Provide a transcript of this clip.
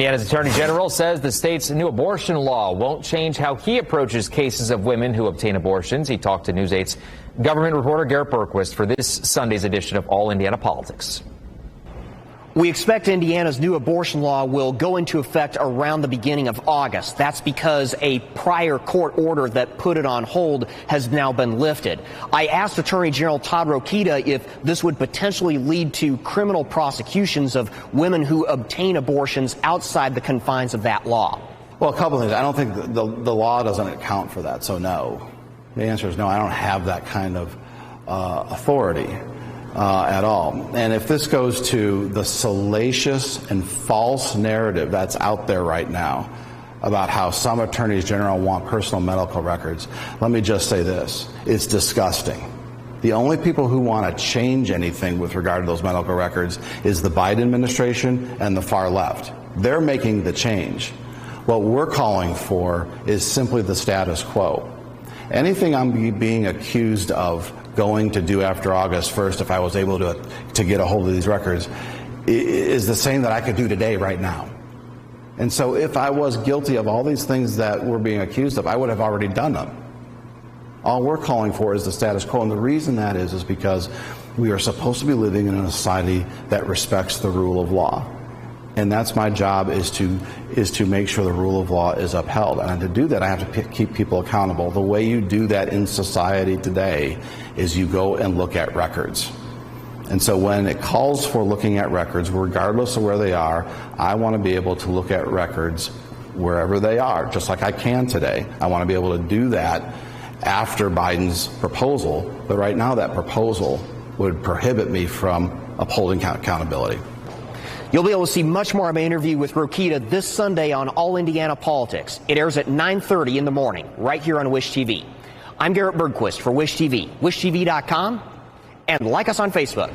Indiana's Attorney General says the state's new abortion law won't change how he approaches cases of women who obtain abortions. He talked to News 8's government reporter Garrett Bergquist for this Sunday's edition of All Indiana Politics. We expect Indiana's new abortion law will go into effect around the beginning of August. That's because a prior court order that put it on hold has now been lifted. I asked Attorney General Todd Rokita if this would potentially lead to criminal prosecutions of women who obtain abortions outside the confines of that law. Well, a couple of things. I don't think the law doesn't account for that, so no. The answer is no. I don't have that kind of authority. At all. And if this goes to the salacious and false narrative that's out there right now about how some attorneys general want personal medical records, let me just say this. It's disgusting. The only people who want to change anything with regard to those medical records is the Biden administration and the far left. They're making the change. What we're calling for is simply the status quo. Anything I'm being accused of going to do after August 1st, if I was able to get a hold of these records, is the same that I could do today, right now. And so if I was guilty of all these things that we're being accused of, I would have already done them. All we're calling for is the status quo. And the reason that is because we are supposed to be living in a society that respects the rule of law. And that's my job, is to make sure the rule of law is upheld. And to do that, I have to keep people accountable. The way you do that in society today is you go and look at records. And so when it calls for looking at records, regardless of where they are, I want to be able to look at records wherever they are, just like I can today. I want to be able to do that after Biden's proposal. But right now, that proposal would prohibit me from upholding accountability. You'll be able to see much more of my interview with Rokita this Sunday on All Indiana Politics. It airs at 9:30 in the morning, right here on Wish TV. I'm Garrett Bergquist for Wish TV, wishtv.com, and like us on Facebook.